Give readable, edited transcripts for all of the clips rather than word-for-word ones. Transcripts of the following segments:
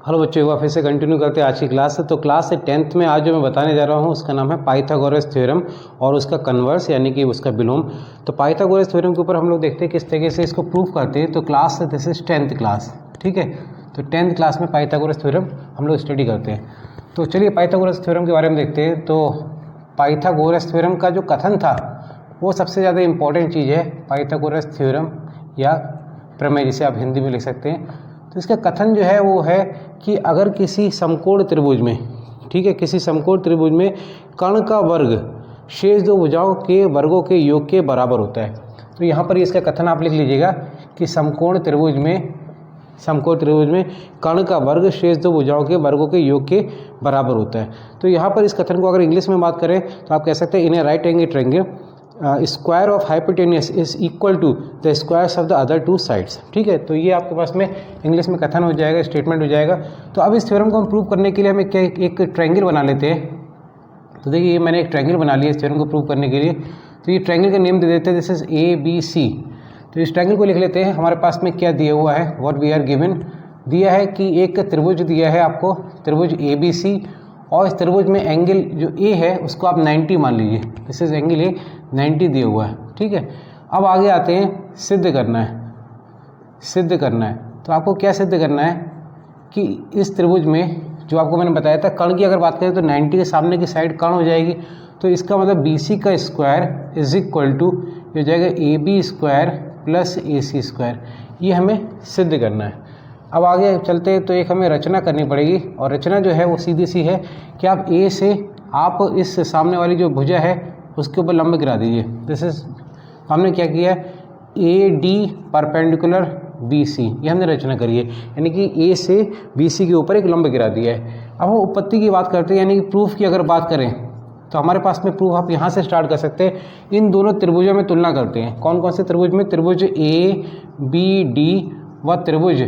Hello बच्चों, एक बार फिर से कंटिन्यू करते हैं आज की क्लास से। तो क्लास से 10th में आज जो मैं बताने जा रहा हूँ उसका नाम है पाइथागोरस थ्योरम और उसका कन्वर्स यानी कि उसका विलोम। तो पाइथागोरस थ्योरम के ऊपर हम लोग देखते हैं किस तरीके से इसको प्रूव करते हैं। तो क्लास से दिस इज 10th क्लास, ठीक है। तो 10th क्लास में पाइथागोरस थ्योरम हम लोग स्टडी करते हैं। तो चलिए पाइथागोरस थ्योरम के बारे में देखते हैं। तो पाइथागोरस थ्योरम का जो कथन था वो सबसे ज़्यादा इंपॉर्टेंट चीज़ है। पाइथागोरस थ्योरम या प्रमेय जिसे आप हिंदी में लिख सकते हैं। तो इसका कथन जो है वो है कि अगर किसी समकोण त्रिभुज में, ठीक है, किसी समकोण त्रिभुज में कर्ण का वर्ग शेष दो भुजाओं के वर्गों के योग के बराबर होता है। तो यहाँ पर इसका कथन आप लिख लीजिएगा कि समकोण त्रिभुज में कर्ण का वर्ग शेष दो भुजाओं के वर्गों के योग के बराबर होता है। तो यहाँ पर इस कथन को अगर इंग्लिश में बात करें तो आप कह सकते हैं in a right angle triangle square of hypotenuse is equal to the squares of the other two sides, ठीक है। तो ये आपके पास में इंग्लिश में कथन हो जाएगा, स्टेटमेंट हो जाएगा। तो अब इस थ्योरम को हम प्रूव करने के लिए हमें क्या एक ट्रायंगल बना लेते हैं। तो देखिए ये मैंने एक ट्रायंगल बना लिया इस थ्योरम को प्रूव करने के लिए। तो ये ट्रायंगल का नेम दे देते हैं, दिस इज ABC। तो इस ट्रायंगल को लिख लेते हैं। हमारे पास में क्या दिया हुआ है, व्हाट वी आर गिवन, दिया है कि एक त्रिभुज दिया है आपको, त्रिभुज ABC, और इस त्रिभुज में एंगल जो A है उसको आप 90 मान लीजिए। दिस इज एंगल A 90 दिया हुआ है, ठीक है। अब आगे आते हैं, सिद्ध करना है। तो आपको क्या सिद्ध करना है कि इस त्रिभुज में जो आपको मैंने बताया था कर्ण की अगर बात करें तो 90 के सामने की साइड कर्ण हो जाएगी। तो इसका मतलब BC का स्क्वायर इज इक्वल टू हो जाएगा AB square plus AC square. ये हमें सिद्ध करना है। अब आगे चलते हैं तो एक हमें रचना करनी पड़ेगी और रचना जो है वो सीधी सी है कि आप A से आप इस सामने वाली जो भुजा है उसके ऊपर लंब गिरा दीजिए। दिस इज हमने क्या किया है, AD परपेंडिकुलर BC, ये हमने रचना करी है, यानी कि A से BC के ऊपर एक लंब गिरा दिया है। अब हम उत्पत्ति की बात करते हैं, यानी कि प्रूफ की अगर बात करें तो हमारे पास में प्रूफ आप यहाँ से स्टार्ट कर सकते हैं। इन दोनों त्रिभुजों में तुलना करते हैं। कौन कौन से त्रिभुज में, त्रिभुज ABD व त्रिभुज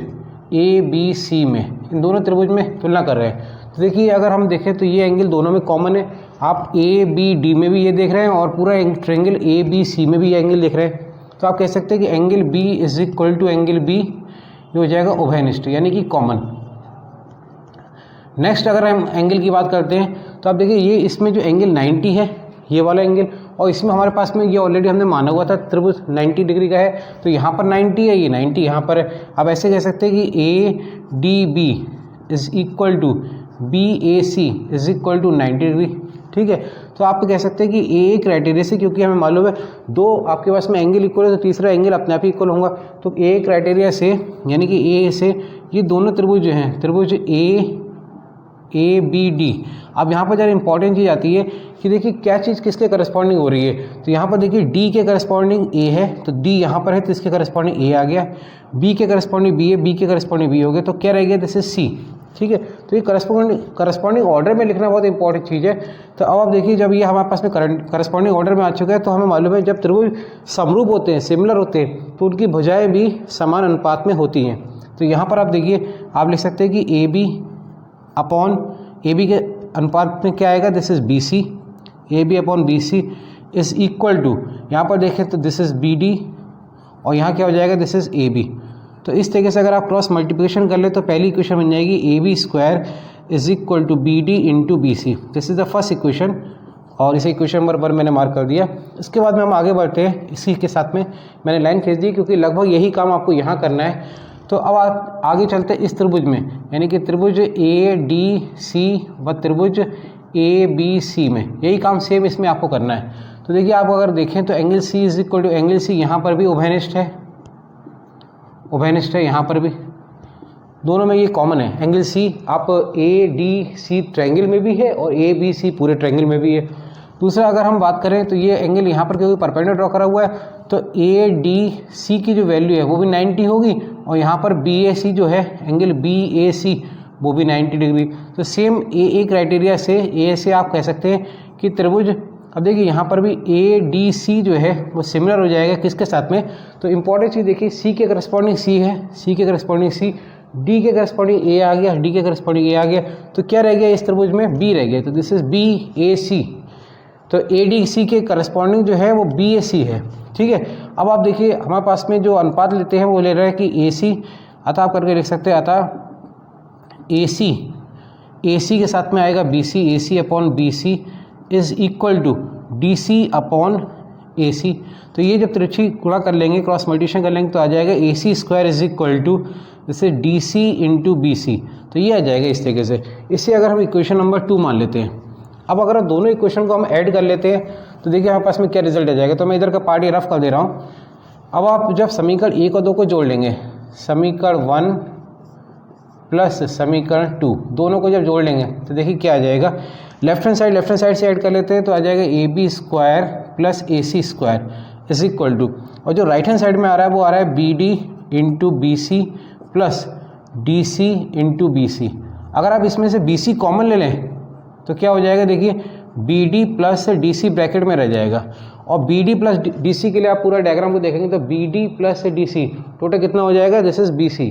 ABC में, इन दोनों त्रिभुज में तुलना कर रहे हैं। तो देखिए अगर हम देखें तो ये एंगल दोनों में कॉमन है। आप ABD में भी ये देख रहे हैं और पूरा ट्रायंगल ABC में भी ये एंगल देख रहे हैं। तो आप कह सकते हैं कि angle B is equal to angle B, ये हो जाएगा उभयनिष्ठ यानी कि कॉमन। नेक्स्ट अगर हम एंगल की बात करते हैं तो आप देखिए ये इसमें जो एंगल 90 है ये वाला एंगल, और इसमें हमारे पास में ये ऑलरेडी हमने माना हुआ था त्रिभुज 90 डिग्री का है। तो यहाँ पर 90 है, ये 90 यहाँ पर है। अब ऐसे कह सकते हैं कि ADB is equal to BAC is equal to 90 degree, ठीक है। तो आप कह सकते हैं कि A क्राइटेरिया से, क्योंकि हमें मालूम है दो आपके पास में एंगल इक्वल है तो तीसरा एंगल अपने आप ही इक्वल होगा। तो A क्राइटेरिया से यानी कि A से ये दोनों त्रिभुज जो हैं, त्रिभुज ABD। अब यहाँ पर जरा इंपॉर्टेंट चीज़ आती है कि देखिए क्या चीज़ किसके करस्पॉन्डिंग हो रही है। तो यहाँ पर देखिए D के करस्पॉन्डिंग A है, तो D यहाँ पर है तो इसके करस्पॉन्डिंग A आ गया। B के करस्पॉन्डिंग B है, B के करस्पॉन्डिंग B हो गया। तो क्या रह गया, दिस इज C, ठीक है। तो ये करस्पॉन्डिंग ऑर्डर में लिखना बहुत इंपॉर्टेंट चीज़ है। तो अब आप देखिए जब ये हमारे पास में करस्पॉन्डिंग ऑर्डर में आ चुका है तो हमें मालूम है जब त्रिभुज समरूप होते हैं, सिमिलर होते हैं, तो उनकी भुजाएं भी समान अनुपात में होती हैं। तो यहाँ पर आप देखिए आप लिख सकते हैं कि AB के अनुपात में क्या आएगा, this is BC, AB upon BC is equal to, यहाँ पर देखें तो दिस इज BD और यहाँ क्या हो जाएगा, दिस इज AB। तो इस तरीके से अगर आप क्रॉस मल्टीप्लिकेशन कर ले तो पहली इक्वेशन बन जाएगी AB square is equal to BD into BC। This is the first equation और इसे इक्वेशन नंबर 1 मैंने मार्क कर दिया। इसके बाद में हम आगे बढ़ते हैं, इसी के साथ में मैंने लाइन खींच दी क्योंकि लगभग यही काम आपको यहाँ करना है। तो अब आप आगे चलते हैं इस त्रिभुज में, यानी कि त्रिभुज ADC व त्रिभुज ABC में, यही काम सेम इसमें आपको करना है। तो देखिए आप अगर देखें तो angle C is equal to angle C, यहाँ पर भी उभयनिष्ठ है, यहाँ पर भी दोनों में ये कॉमन है। एंगल C आप ADC ट्रायंगल में भी है और ABC पूरे ट्रायंगल में भी है। दूसरा अगर हम बात करें तो ये एंगल यहाँ पर क्योंकि परपेंडिकुलर ड्रॉ करा हुआ है तो ADC की जो वैल्यू है वो भी 90 होगी और यहाँ पर BAC जो है एंगल BAC वो भी 90 डिग्री। तो सेम AA क्राइटेरिया से A से आप कह सकते हैं कि त्रिभुज, अब देखिए यहाँ पर भी ADC जो है वो सिमिलर हो जाएगा किसके साथ में, तो इंपॉर्टेंट चीज़ देखिए C के करस्पॉन्डिंग C है, C के करस्पॉन्डिंग C, D के करस्पॉन्डिंग A आ गया, D के करस्पॉन्डिंग A आ गया। तो क्या रह गया इस त्रिभुज में, B रह गया। तो दिस इज BAC। तो ADC के करस्पॉन्डिंग जो है वो BAC है, ठीक है। अब आप देखिए हमारे पास में जो अनुपात लेते हैं वो ले रहे हैं कि AC, अतः आप करके लिख सकते हैं अतः AC के साथ में आएगा BC, AC upon BC is equal to DC upon AC। तो ये जब तिरछी गुणा कर लेंगे, क्रॉस मल्टीप्लिकेशन कर लेंगे, तो आ जाएगा AC square is equal to जैसे DC इंटू BC। तो ये आ जाएगा इस तरीके से। इसे अगर हम इक्वेशन नंबर 2 मान लेते हैं। अब अगर दोनों इक्वेशन को हम ऐड कर लेते हैं तो देखिए हमारे पास में क्या रिजल्ट आ जाएगा। तो मैं इधर का पार्ट ये रफ कर दे रहा हूँ। अब आप जब समीकरण 1 और 2 को जोड़ लेंगे, समीकरण 1 प्लस समीकरण 2, दोनों को जब जोड़ लेंगे तो देखिए क्या आ जाएगा। लेफ्ट हैंड साइड से ऐड कर लेते हैं तो आ जाएगा AB square plus AC square is equal to, और जो राइट हैंड साइड में आ रहा है वो आ रहा है BD into BC plus DC into BC। अगर आप इसमें से BC कॉमन ले लें तो क्या हो जाएगा, देखिए BD प्लस DC ब्रैकेट में रह जाएगा, और BD प्लस DC के लिए आप पूरा डायग्राम को देखेंगे तो BD प्लस DC टोटल कितना हो जाएगा, दिस इज BC।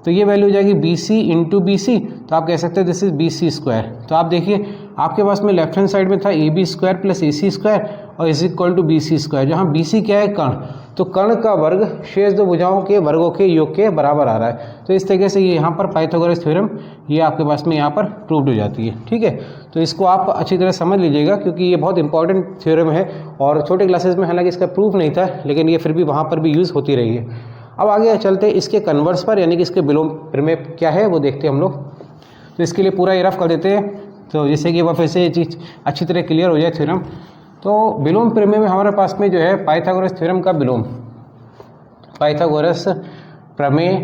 तो ये वैल्यू हो जाएगी BC इंटू BC, तो आप कह सकते हैं दिस इज BC स्क्वायर। तो आप देखिए आपके पास में लेफ्ट हैंड साइड में था AB square plus AC square और is equal to BC square, जहाँ BC क्या है, कर्ण। तो कर्ण का वर्ग शेष दो भुजाओं के वर्गों के योग के बराबर आ रहा है। तो इस तरीके से ये यहाँ पर पाइथागोरस थ्योरम ये आपके पास में यहाँ पर प्रूव्ड हो जाती है। ठीक है, तो इसको आप अच्छी तरह समझ लीजिएगा क्योंकि ये बहुत इंपॉर्टेंट थ्योरम है और छोटे क्लासेस में हालांकि इसका प्रूफ नहीं था, लेकिन ये फिर भी वहाँ पर भी यूज़ होती रही है। अब आगे चलते हैं इसके कन्वर्स पर, यानी कि इसके विलोम प्रमेय क्या है वो देखते हैं हम लोग। तो इसके लिए पूरा ये रफ कर देते हैं तो जिससे कि वह फिर से ये चीज़ अच्छी तरह क्लियर हो जाए थ्योरम। तो विलोम प्रमेय में हमारे पास में जो है पाइथागोरस थ्योरम का विलोम, पाइथागोरस प्रमेय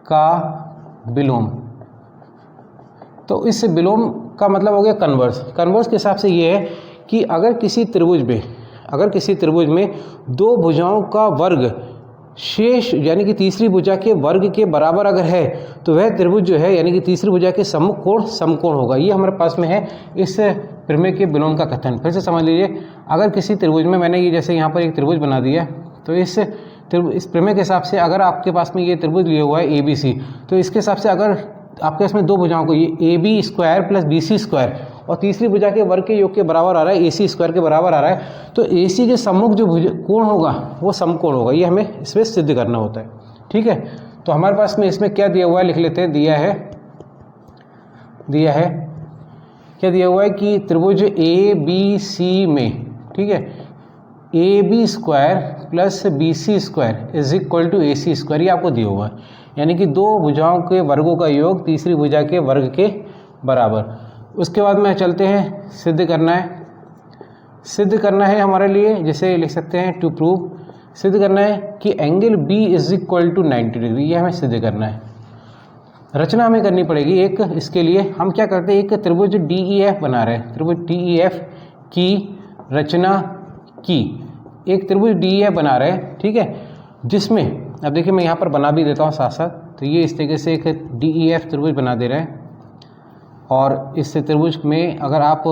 का विलोम। तो इस विलोम का मतलब हो गया कन्वर्स। कन्वर्स के हिसाब से ये है कि अगर किसी त्रिभुज में दो भुजाओं का वर्ग शेष यानी कि तीसरी भुजा के वर्ग के बराबर अगर है तो वह त्रिभुज जो है यानी कि तीसरी भुजा के सम्मुख कोण समकोण होगा। ये हमारे पास में है इस प्रमेय के विलोम का कथन। फिर से समझ लीजिए, अगर किसी त्रिभुज में मैंने ये जैसे यहाँ पर एक त्रिभुज बना दिया, तो इस प्रमेय के हिसाब से अगर आपके पास में ये त्रिभुज लिया हुआ है ABC, तो इसके हिसाब से अगर आपके पास में दो भुजाओं को ये AB square plus BC square और तीसरी भुजा के वर्ग के योग के बराबर आ रहा है, AC स्क्वायर के बराबर आ रहा है, तो AC के सम्मुख जो कोण होगा वो समकोण होगा। ये हमें इसमें सिद्ध करना होता है। ठीक है, तो हमारे पास में इसमें क्या दिया हुआ है लिख लेते हैं। क्या दिया हुआ है कि त्रिभुज ABC में, ठीक है, AB square plus BC square is equal to AC square, ये आपको दिया हुआ है, यानी कि दो भुजाओं के वर्गों का योग तीसरी भुजा के वर्ग के बराबर। उसके बाद में चलते हैं सिद्ध करना है हमारे लिए, जैसे लिख सकते हैं टू प्रूव, सिद्ध करना है कि angle B is equal to 90 degree, ये हमें सिद्ध करना है। रचना हमें करनी पड़ेगी एक, इसके लिए हम क्या करते हैं, एक त्रिभुज DEF बना रहे हैं, त्रिभुज DEF की रचना की, एक त्रिभुज DEF बना रहे हैं। ठीक है, जिसमें अब देखिए मैं यहाँ पर बना भी देता हूँ साथ साथ। तो ये इस तरीके से एक DEF त्रिभुज बना दे रहे हैं, और इस त्रिभुज में अगर आप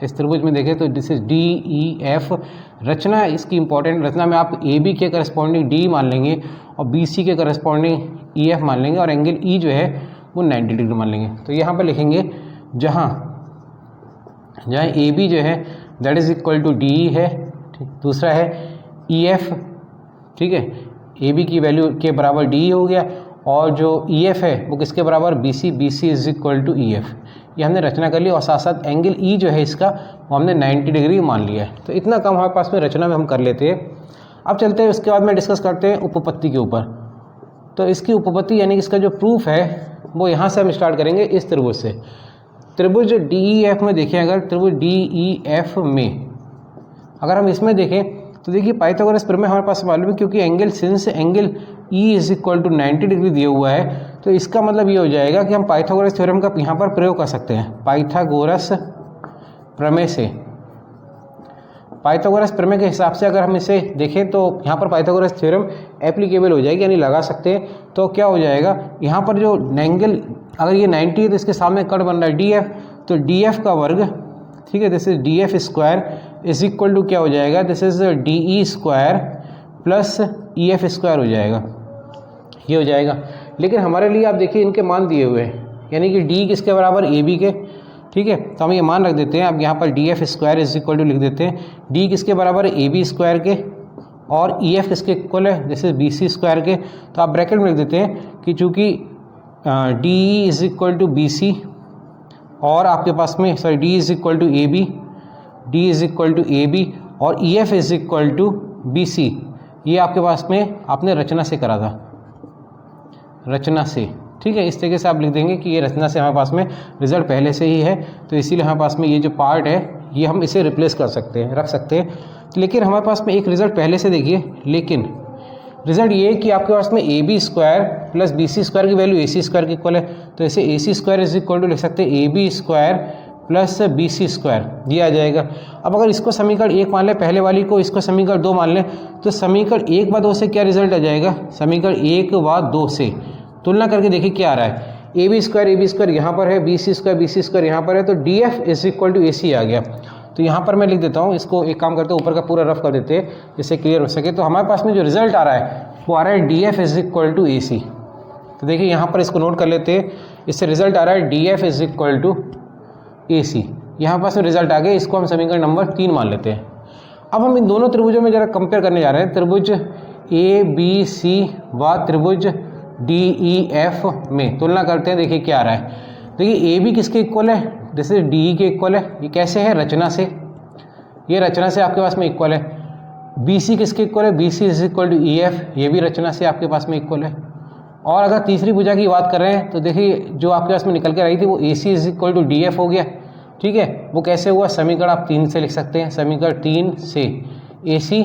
इस त्रिभुज में देखें तो दिस इज DEF। रचना इसकी इंपॉर्टेंट, रचना में आप AB के करस्पॉन्डिंग D मान लेंगे और BC के करस्पॉन्डिंग EF मान लेंगे, और एंगल E जो है वो 90 डिग्री मान लेंगे। तो यहाँ पर लिखेंगे जहाँ AB जो है that is equal to DE है, दूसरा है EF। ठीक है, AB की वैल्यू के बराबर DE हो गया, और जो EF है वो किसके बराबर, BC is equal to EF। ये हमने रचना कर ली, और साथ साथ एंगल E जो है इसका वो हमने 90 डिग्री मान लिया है। तो इतना काम हमारे पास में रचना में हम कर लेते हैं। अब चलते हैं उसके बाद में डिस्कस करते हैं उपपत्ति के ऊपर। तो इसकी उपपत्ति यानी कि इसका जो प्रूफ है वो यहाँ से हम स्टार्ट करेंगे इस त्रिभुज से। त्रिभुज DEF में देखें, अगर त्रिभुज DEF में अगर हम इसमें देखें तो देखिए पाइथागोरस प्रमेय हमारे पास मालूम है, क्योंकि angle since angle E is equal to 90 degree दिया हुआ है, तो इसका मतलब ये हो जाएगा कि हम पाइथागोरस थ्योरम का यहाँ पर प्रयोग कर सकते हैं। पाइथागोरस प्रमेय से, पाइथागोरस प्रमेय के हिसाब से अगर हम इसे देखें तो यहाँ पर पाइथागोरस थ्योरम एप्लीकेबल हो जाएगी, यानी लगा सकते हैं। तो क्या हो जाएगा, यहाँ पर जो एंगल अगर ये 90 है तो इसके सामने कट बन रहा है DF, तो DF का वर्ग, ठीक है, this is DF square is equal to क्या हो जाएगा, this is DE square plus EF square हो जाएगा, ये हो जाएगा। लेकिन हमारे लिए आप देखिए इनके मान दिए हुए हैं, यानी कि D किसके बराबर, AB के। ठीक है, तो हम ये मान रख देते हैं। अब यहाँ पर DF square is equal to लिख देते हैं, D किसके बराबर है, AB स्क्वायर के, और EF किसके इक्वल है, दिस इज BC स्क्वायर के। तो आप ब्रैकेट में लिख देते हैं कि चूँकि D is equal to B C, और आपके पास में sorry D is equal to A B, D is equal to A B, और E F is equal to B C. ये आपके पास में आपने रचना से करा था, रचना से, ठीक है। इस तरीके से आप लिख देंगे कि ये रचना से हमारे पास में रिजल्ट पहले से ही है, तो इसीलिए हमारे पास में ये जो पार्ट है ये हम इसे रिप्लेस कर सकते हैं, रख सकते हैं। लेकिन हमारे पास में एक रिजल्ट पहले से देखिए, लेकिन रिजल्ट ये है कि आपके पास में A B square plus B C square की वैल्यू ए सी स्क्वायर के इक्वल है, तो ऐसे A C square is equal to लिख सकते हैं A B square plus B C square, ये आ जाएगा। अब अगर इसको समीकरण 1 मान लें, पहले वाली को इसको समीकरण 2 मान लें, तो समीकरण 1 व 2 से क्या रिजल्ट आ जाएगा, समीकरण 1 व 2 से तुलना करके देखिए क्या आ रहा है। ए बी स्क्वायर यहाँ पर है, बी सी स्क्वायर यहाँ पर है, तो D F is equal to A C आ गया। तो यहाँ पर मैं लिख देता हूँ, इसको एक काम करते हैं ऊपर का पूरा रफ कर देते हैं जिससे क्लियर हो सके। तो हमारे पास में जो रिजल्ट आ रहा है वो आ रहा है D F is equal to A C. तो देखिए यहाँ पर इसको नोट कर लेते हैं, इससे रिजल्ट आ रहा है D F is equal to A C. यहाँ पास में रिजल्ट आ गया, इसको हम समीकरण नंबर 3 मान लेते हैं। अब हम इन दोनों त्रिभुजों में जरा कंपेयर करने जा रहे हैं, त्रिभुज ए बी सी व त्रिभुज डी ई एफ में तुलना करते हैं। देखिए क्या आ रहा है, देखिए ए बी किसके इक्वल है, जैसे डी ई के इक्वल है। ये कैसे है, रचना से, ये रचना से आपके पास में इक्वल है। बी सी किसके इक्वल है, B C is equal to E F, ये भी रचना से आपके पास में इक्वल है। और अगर तीसरी भुजा की बात कर रहे हैं तो देखिए जो आपके पास में निकल के रही थी वो A C is equal to D F हो गया, ठीक है। वो कैसे हुआ, समीकरण आप 3 से लिख सकते हैं, समीकरण 3 से ए सी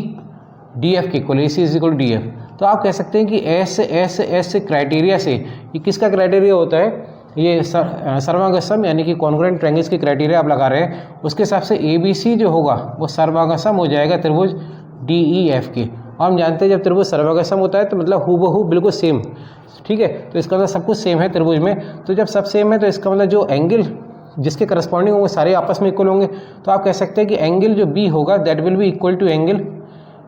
डी एफ के equal, A C is equal to D F. तो आप कह सकते हैं कि एस क्राइटेरिया से, ये किसका क्राइटेरिया होता है, ये सर्वांगसम यानी कि कॉन्ग्रुएंट ट्रायंगल्स की क्राइटेरिया आप लगा रहे हैं, उसके हिसाब से ए बी सी जो होगा वो सर्वांगसम हो जाएगा त्रिभुज डी ई एफ के। और हम जानते हैं जब त्रिभुज सर्वांगसम होता है तो मतलब हूबहू बिल्कुल सेम, ठीक है। तो इसका मतलब सब कुछ सेम है त्रिभुज में, तो जब सब सेम है तो इसका मतलब जो एंगल जिसके करस्पॉन्डिंग होंगे सारे आपस में इक्वल होंगे। तो आप कह सकते हैं कि एंगल जो बी होगा that will be equal to angle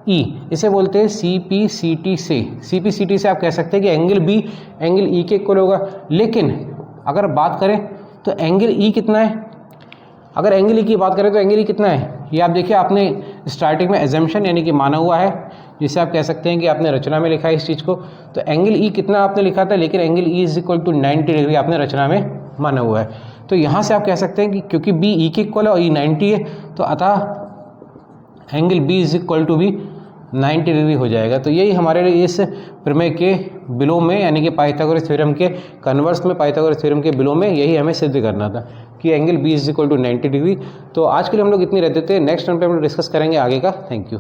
E, इसे बोलते हैं सी पी सी टी से। सी पी सी टी से आप कह सकते हैं कि एंगल बी एंगल ई के इक्वल होगा। लेकिन अगर बात करें तो एंगल ई कितना है, अगर एंगल ई की बात करें तो एंगल ई कितना है, ये आप देखिए आपने स्टार्टिंग में एजम्पशन यानी कि माना हुआ है, जिसे आप कह सकते हैं कि आपने रचना में लिखा है इस चीज़ को। तो एंगल ई कितना आपने लिखा था, लेकिन angle E is equal to 90 degree आपने रचना में माना हुआ है। तो यहाँ से आप कह सकते हैं कि क्योंकि बी ई के इक्वल है और ई 90 है, तो अतः angle B is equal to भी 90 डिग्री हो जाएगा। तो यही हमारे लिए इस प्रमेय के विलोम में यानी कि पाइथागोरस थ्योरम के कन्वर्स में, पाइथागोरस थ्योरम के विलोम में यही हमें सिद्ध करना था कि angle B is equal to 90 degree. तो आज के लिए हम लोग इतनी रह देते हैं, नेक्स्ट टाइम पे हम लोग डिस्कस करेंगे आगे का। Thank you.